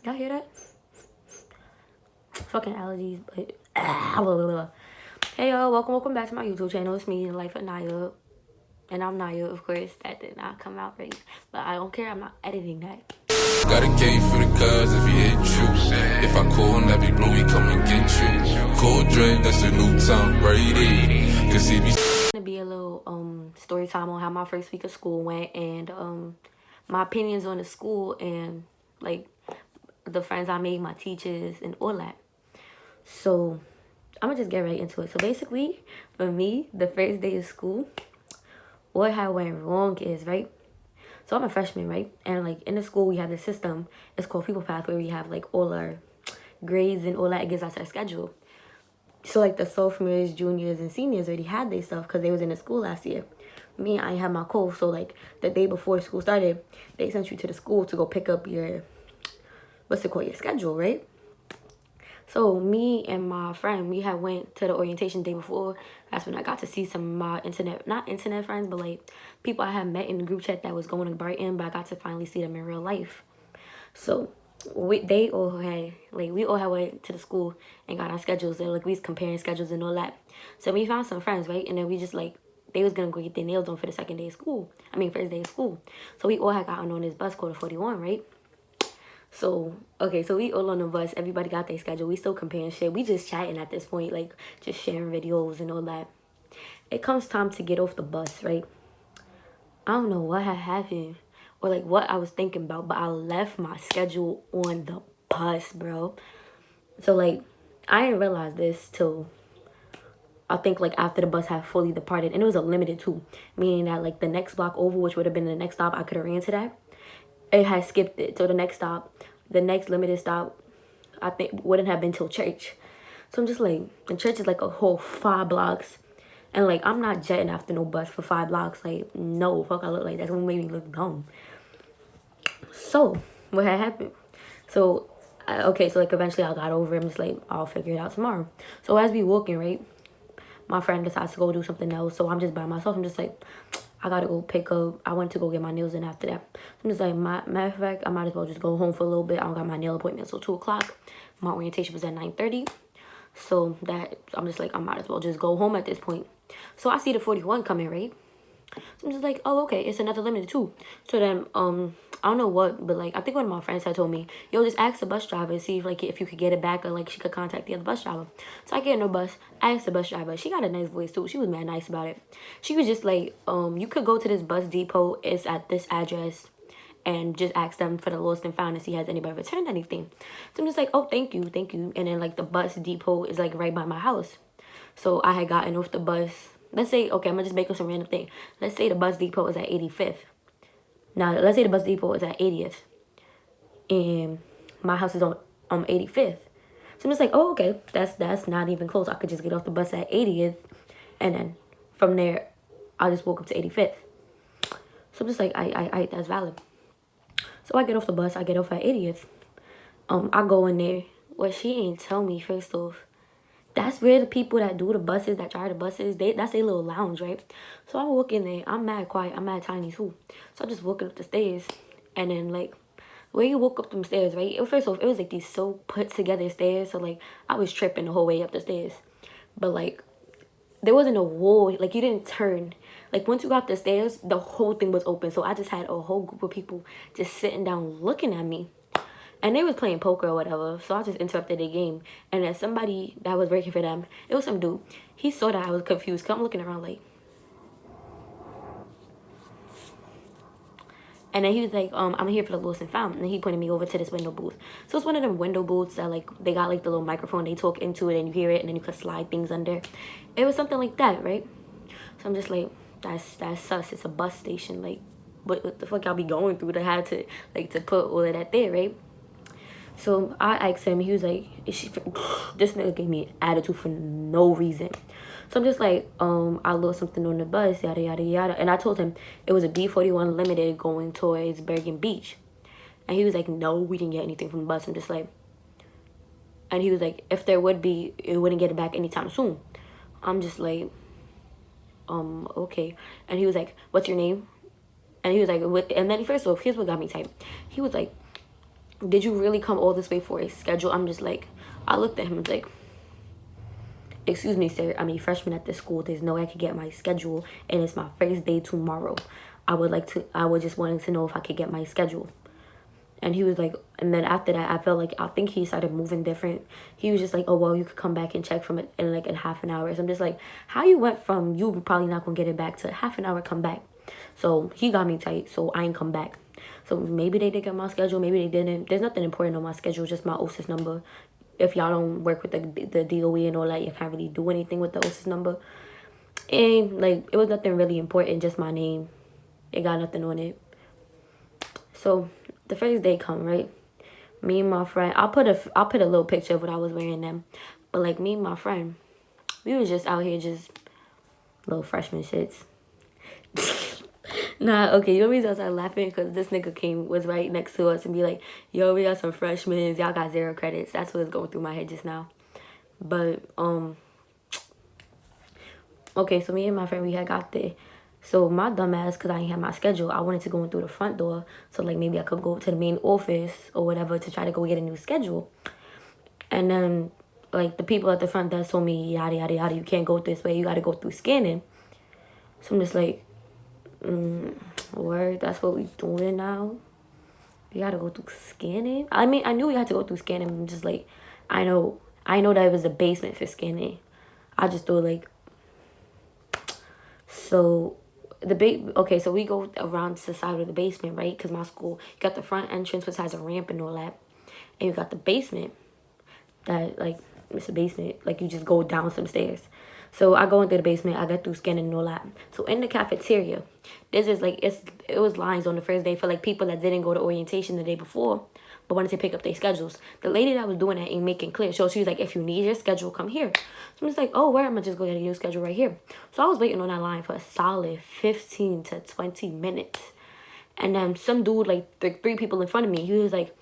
Y'all hear that? Fucking allergies, but hey y'all, welcome back to my YouTube channel. It's me, the Life of Naya. And I'm Naya, of course. That did not come out right. But I don't care, I'm not editing that. Got a game for the guys if he hit you. If I call and that be blue, he come and get you. Cold drink, that's the new Tom Brady. Cause he be Gonna be a little story time on how my first week of school went and my opinions on the school and like the friends I made, my teachers and all that. So I'm gonna just get right into it. So basically, for me, the first day of school, what had went wrong is, right? So I'm a freshman, right? And like in the school, we have this system. It's called People Path, where we have like all our grades and all that. It gives us our schedule. So like the sophomores, juniors, and seniors already had their stuff because they was in the school last year. Me, I had my code. So like the day before school started, they sent you to the school to go pick up your, your schedule, right? So me and my friend, we had went to the orientation day before. That's when I got to see some of my not internet friends, but like people I had met in the group chat that was going to Brighton, but I got to finally see them in real life. So we all had went to the school and got our schedules. And like we was comparing schedules and all that. So we found some friends, right? And then we just like, they was gonna go get their nails done for the second day of school. First day of school. So we all had gotten on this bus called the 41, right? So, okay, so we all on the bus. Everybody got their schedule. We still comparing shit. We just chatting at this point, like, just sharing videos and all that. It comes time to get off the bus, right? I don't know what had happened or, like, what I was thinking about, but I left my schedule on the bus, bro. So, like, I didn't realize this till, I think, like, after the bus had fully departed. And it was a limited, too. Meaning that, like, the next block over, which would have been the next stop, I could have ran to that. It had skipped it. So the next stop, the next limited stop, I think wouldn't have been till church. So I'm just like, and church is like a whole 5 blocks. And like, I'm not jetting after no bus for 5 blocks. Like, no, fuck, I look like that's what made me look dumb. So what had happened? So, okay, so like eventually I got over it. I'm just like, I'll figure it out tomorrow. So as we walking, right, my friend decides to go do something else. So I'm just by myself. I'm just like, I gotta go pick up. I went to go get my nails in after that. I'm just like, matter of fact, I might as well just go home for a little bit. I don't got my nail appointment until 2 o'clock. My orientation was at 9:30. So that, I'm just like, I might as well just go home at this point. So I see the 41 coming, right? So I'm just like, oh, okay, it's another limited too. So then, I don't know what, but like, I think one of my friends had told me, yo, just ask the bus driver and see if like, if you could get it back or like she could contact the other bus driver. So I get in the bus, I asked the bus driver. She got a nice voice too. She was mad nice about it. She was just like, you could go to this bus depot. It's at this address. And just ask them for the lost and found and see has anybody returned anything. So I'm just like, oh, thank you, thank you. And then like the bus depot is like right by my house. So I had gotten off the bus. Let's say, okay, I'm gonna just make up some random thing. Let's say the bus depot is at 85th. Now, let's say the bus depot is at 80th. And my house is on 85th. So I'm just like, oh, okay, that's not even close. I could just get off the bus at 80th. And then from there, I just woke up to 85th. So I'm just like, I that's valid. So I get off the bus. I get off at 80th. I go in there. Well, she ain't tell me, first off. That's where the people that do the buses, that drive the buses, that's their little lounge, right? So I walk in there. I'm mad quiet. I'm mad tiny, too. So I just walking up the stairs. And then, like, where you walk up them stairs, right? First off, it was, like, these so put-together stairs. So, like, I was tripping the whole way up the stairs. But, like, there wasn't a wall. Like, you didn't turn. Like, once you got up the stairs, the whole thing was open. So I just had a whole group of people just sitting down looking at me. And they was playing poker or whatever, so I just interrupted their game. And then somebody that was working for them, it was some dude. He saw that I was confused. Cause I'm looking around like. And then he was like, I'm here for the lost and found. And he pointed me over to this window booth. So it's one of them window booths that like, they got like the little microphone. They talk into it and you hear it and then you could slide things under. It was something like that, right? So I'm just like, that's sus. It's a bus station. Like, what the fuck y'all be going through to have to, like, to put all of that there, right? So I asked him, he was like, this nigga gave me an attitude for no reason. So I'm just like, I lost something on the bus, yada, yada, yada. And I told him it was a B41 limited going towards Bergen Beach. And he was like, no, we didn't get anything from the bus. I'm just like, and he was like, if there would be, it wouldn't get it back anytime soon. I'm just like, okay. And he was like, what's your name? And he was like, what? And then first off, here's what got me tight. He was like, did you really come all this way for a schedule? I'm just like, I looked at him like, excuse me, sir, I'm a freshman at this school. There's no way I could get my schedule, and it's my first day tomorrow. I would just wanting to know if I could get my schedule. And he was like, and then after that, I think he started moving different. He was just like, oh, well, you could come back and check from it in like in half an hour. So I'm just like, how you went from you probably not gonna get it back to half an hour come back? So he got me tight, so I ain't come back. So maybe they did get my schedule, maybe they didn't. There's nothing important on my schedule, just my OSIS number. If y'all don't work with the DOE and all that, you can't really do anything with the OSIS number. And like, it was nothing really important, just my name. It got nothing on it. So the first day come, right? Me and my friend, I'll put a little picture of what I was wearing then. But like, me and my friend, we was just out here just little freshman shits. Nah, okay, you know what I started laughing? Because this nigga was right next to us and be like, yo, we got some freshmen, y'all got 0 credits. That's what's going through my head just now. But, okay, so me and my friend, we had got there. So my dumb ass, because I ain't had my schedule, I wanted to go in through the front door. So like, maybe I could go to the main office or whatever to try to go get a new schedule. And then like, the people at the front desk told me, yada, yada, yada, you can't go this way. You got to go through scanning. So I'm just like, word, that's what we doing now? You got to go through scanning? I mean, I knew we had to go through scanning. I'm just like, I know that it was the basement for scanning. I just thought like, so okay, so we go around to the side of the basement, right? Because my school, you got the front entrance, which has a ramp and all that. And you got the basement that, like, it's a basement. Like, you just go down some stairs. So I go into the basement. I got through scanning and all that. So in the cafeteria, this is, like, it was lines on the first day for, like, people that didn't go to orientation the day before, but wanted to pick up their schedules. The lady that was doing that ain't making clear. So she was like, if you need your schedule, come here. So I'm just like, oh, where? I'm going to just go get a new schedule right here. So I was waiting on that line for a solid 15 to 20 minutes. And then some dude, like, 3 people in front of me, he was like,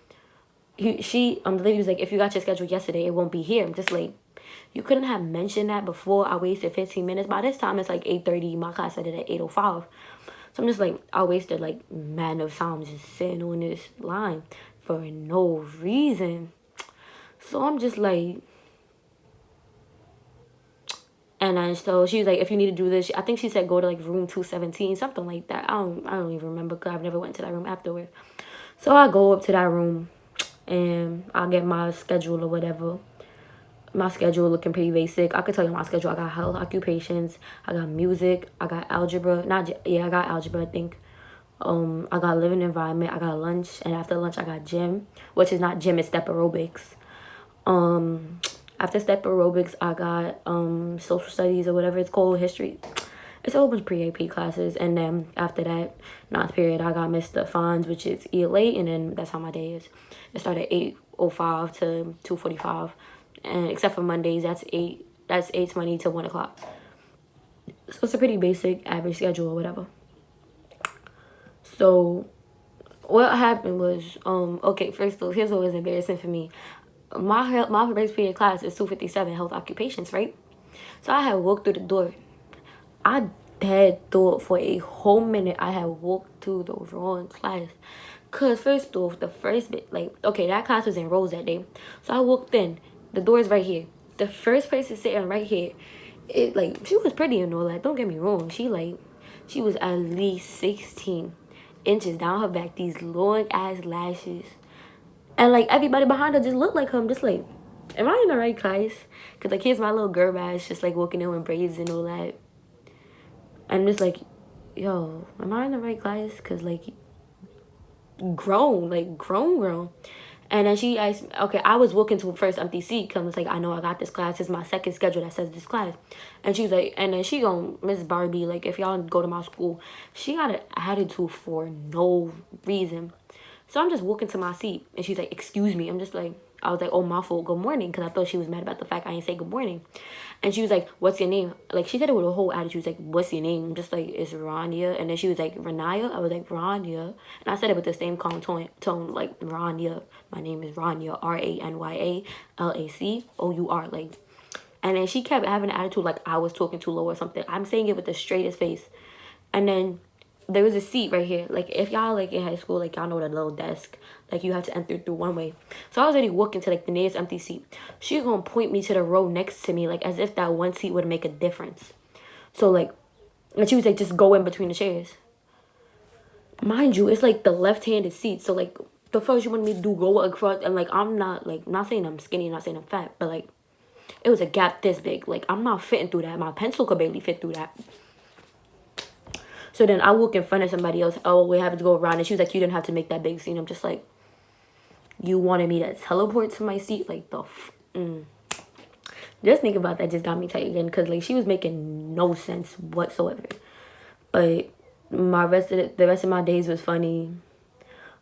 the lady was like, if you got your schedule yesterday, it won't be here. I'm just like, you couldn't have mentioned that before I wasted 15 minutes. By this time, it's like 8:30. My class started at 8:05. So I'm just like, I wasted like mad of time just sitting on this line for no reason. So I'm just like, and then so she was like, if you need to do this, I think she said go to like room 217, something like that. I don't even remember because I've never went to that room afterwards. So I go up to that room and I get my schedule or whatever. My schedule looking pretty basic. I could tell you my schedule. I got health occupations. I got music. I got algebra. I got algebra, I think. I got living environment. I got lunch. And after lunch, I got gym. Which is not gym, it's step aerobics. After step aerobics, I got social studies or whatever it's called, history. It's a whole bunch of pre-AP classes. And then after that, 9th period, I got Mr. Fonz, which is ELA. And then that's how my day is. It started at 8:05 to 2:45. And except for Mondays, that's 8:20 to 1 o'clock. So it's a pretty basic average schedule or whatever. So what happened was, okay, first of all, here's what was embarrassing for me. My first period class is 257 health occupations, right? So I had walked through the door. I had thought for a whole minute I had walked through the wrong class. Cause first off, the first bit, like, okay, that class was in rows that day. So I walked in. The door is right here. The first person sitting right here, like, she was pretty and all that. Don't get me wrong. She was at least 16 inches down her back. These long ass lashes, and like everybody behind her just looked like her. I'm just like, am I in the right class? Cause like, here's my little girl ass just like walking in with braids and all that. I'm just like, yo, am I in the right class? Cause like, grown. And then she asked me, okay, I was walking to first empty seat because I was like, I know I got this class. It's my second schedule that says this class. And she was like, and then she Miss Barbie, like, if y'all go to my school, she got an attitude for no reason. So I'm just walking to my seat and she's like, excuse me. I'm just like, I was like, oh, my fault, good morning. Because I thought she was mad about the fact I didn't say good morning. And she was like, what's your name? Like, she said it with a whole attitude. She was like, what's your name? I'm just like, it's Rania. And then she was like, Rania? I was like, Rania. And I said it with the same calm tone like, Rania. My name is Ranya, RANYALACOUR. Like, and then she kept having an attitude like I was talking too low or something. I'm saying it with the straightest face. And then there was a seat right here. Like, if y'all, like, in high school, like, y'all know the little desk. Like, you have to enter through one way. So I was already walking to, like, the nearest empty seat. She gonna point me to the row next to me, like, as if that one seat would make a difference. So, like, and she was like, just go in between the chairs. Mind you, it's, like, the left-handed seat. So, like, the first you wanted me to do, go across. And, like, I'm not, like, not saying I'm skinny, not saying I'm fat. But, like, it was a gap this big. Like, I'm not fitting through that. My pencil could barely fit through that. So then I walk in front of somebody else. Oh, we have to go around. And she was like, you didn't have to make that big scene. I'm just like, you wanted me to teleport to my seat? Like, Just think about that just got me tight again. Because, like, she was making no sense whatsoever. But the rest of my days was funny.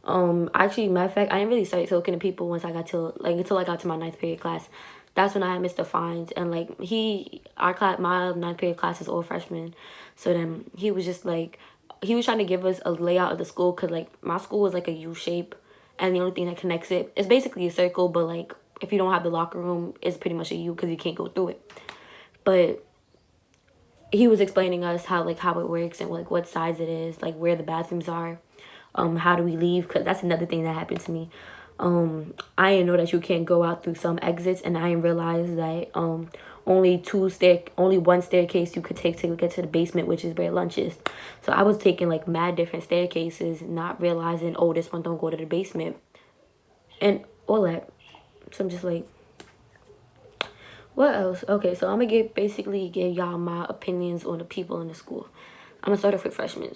Actually, matter of fact, I didn't really start talking to people once I got to, like, until I got to my 9th period class. That's when I had Mr. Fines, and, like, my 9th period class is all freshmen. So then he was just, like, he was trying to give us a layout of the school, because, like, my school was, like, a U shape, and the only thing that connects it is basically a circle, but, like, if you don't have the locker room, it's pretty much a U, because you can't go through it. But he was explaining us how it works, and, like, what size it is, like, where the bathrooms are. How do we leave? Because that's another thing that happened to me. I didn't know that you can't go out through some exits, and I didn't realize that only one staircase you could take to get to the basement, which is where lunch is. So I was taking, like, mad different staircases, not realizing, oh, this one don't go to the basement, and all that. So I'm just like, what else? Okay, so I'm gonna basically give y'all my opinions on the people in the school. I'm gonna start off with freshmen.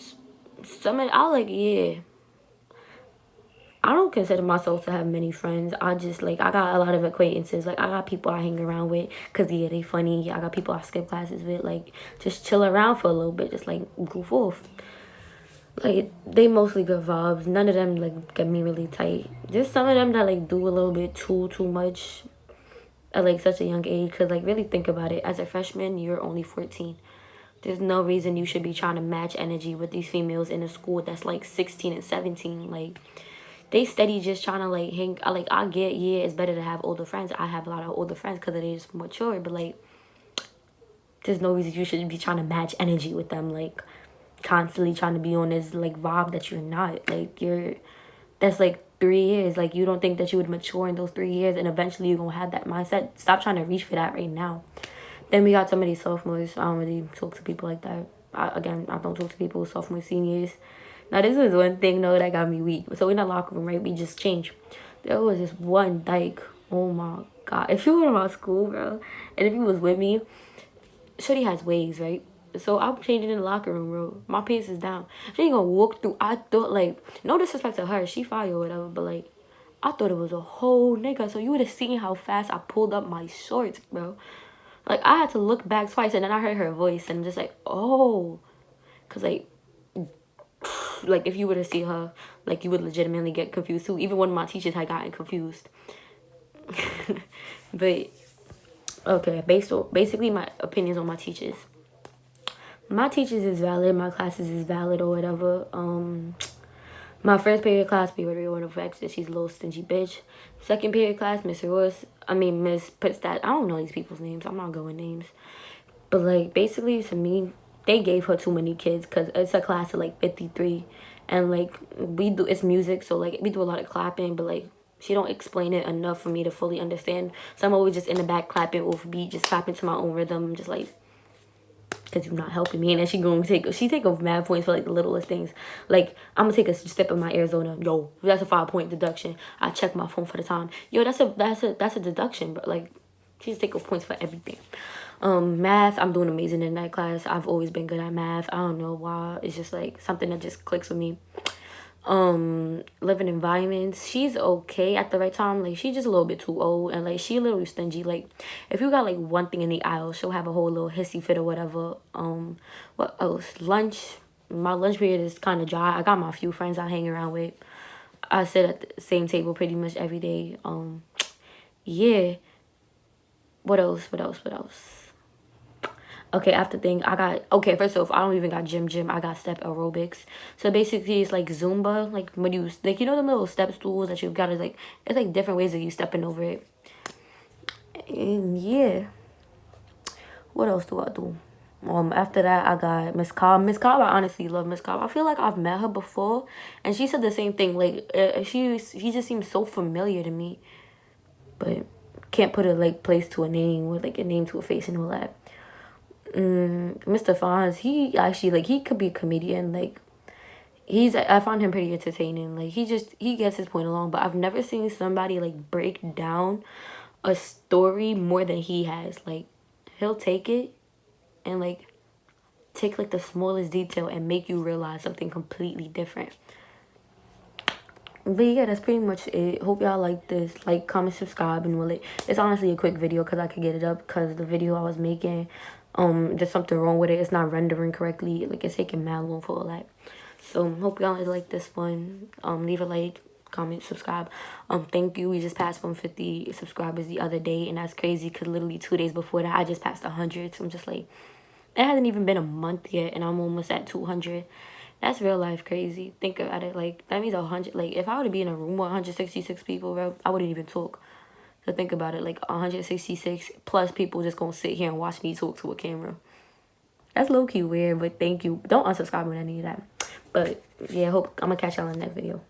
I don't consider myself to have many friends. I got a lot of acquaintances. Like, I got people I hang around with because, yeah, they funny. I got people I skip classes with. Like, just chill around for a little bit. Just, like, goof off. Like, they mostly good vibes. None of them, like, get me really tight. Just some of them that, like, do a little bit too much at, like, such a young age. Because, like, really think about it. As a freshman, you're only 14. There's no reason you should be trying to match energy with these females in a school that's, like, 16 and 17. Like, they steady just trying to, like, hang. Like, I get, yeah, it's better to have older friends. I have a lot of older friends because they're just mature. But, like, there's no reason you should be trying to match energy with them. Like, constantly trying to be on this, like, vibe that you're not. Like, that's, like, 3 years. Like, you don't think that you would mature in those 3 years. And eventually you're going to have that mindset. Stop trying to reach for that right now. Then we got some of these sophomores. I don't really talk to people like that. I don't talk to people sophomores, seniors. Now, this is one thing, though, that got me weak. So, in the locker room, right, we just changed. There was this one dyke. Oh, my God. If you were in my school, bro, and if you was with me, Shorty has waves, right? So, I'm changing in the locker room, bro. My pants is down. She ain't gonna walk through. I thought, like, no disrespect to her. She fire or whatever, but, like, I thought it was a whole nigga. So, you would have seen how fast I pulled up my shorts, bro. Like, I had to look back twice, and then I heard her voice, and I'm just like, oh. Because, like, if you were to see her, like, you would legitimately get confused, too. Even one of my teachers had gotten confused. But, okay, basically my opinions on my teachers. My teachers is valid. My classes is valid or whatever. My first period class, be real and affects that she's a little stingy bitch. Second period class, Miss Ptsd. I don't know these people's names. I'm not going names. But, like, basically, to me, they gave her too many kids because it's a class of, like, 53. And, like, it's music, so, like, we do a lot of clapping, but, like, she don't explain it enough for me to fully understand. So I'm always just in the back clapping off beat, just clapping to my own rhythm, just, like, because you're not helping me. And then she take off mad points for, like, the littlest things. Like, I'm gonna take a step in my Arizona. Yo, that's a 5-point deduction. I check my phone for the time. Yo, that's a deduction, but, like, she just take off points for everything. Math, I'm doing amazing in that class. I've always been good at math. I don't know why. It's just, like, something that just clicks with me. Living environments, she's okay at the right time. Like, she's just a little bit too old, and, like, she a little stingy. Like, if you got, like, one thing in the aisle, she'll have a whole little hissy fit or whatever. What else? My lunch period is kind of dry. I got my few friends I hang around with. I sit at the same table pretty much every day. Yeah. What else? Okay, first off, I don't even got gym. I got step aerobics. So basically, it's like Zumba, like when you, like, you know, the little step stools that you've got to, like, it's like different ways of you stepping over it. And yeah. What else do I do? After that, I got Miss Cobb. Miss Cobb, I honestly love Miss Cobb. I feel like I've met her before, and she said the same thing. Like, she just seems so familiar to me, but can't put a like place to a name or like a name to a face and all that. Mr. Fonz, he actually like he could be a comedian. Like, I found him pretty entertaining. Like, he gets his point along, but I've never seen somebody like break down a story more than he has. Like, he'll take it and like take like the smallest detail and make you realize something completely different. But yeah, that's pretty much it. Hope y'all like this. Like, comment, subscribe, and will it. It's honestly a quick video because I could get it up because the video I was making, there's something wrong with it. It's not rendering correctly. Like, it's taking mad long for all that. So hope y'all like this one. Leave a like, comment, subscribe. Thank you. We just passed 150 subscribers the other day, and that's crazy because literally 2 days before that I just passed 100. So I'm just like, it hasn't even been a month yet, and I'm almost at 200. That's real life crazy. Think about it. Like, that means 100. Like, if I were to be in a room with 166 people, bro, I wouldn't even talk. So think about it. Like, 166 plus people just gonna sit here and watch me talk to a camera. That's low-key weird, but thank you. Don't unsubscribe when I need that. But, yeah, hope I'm gonna catch y'all in that video.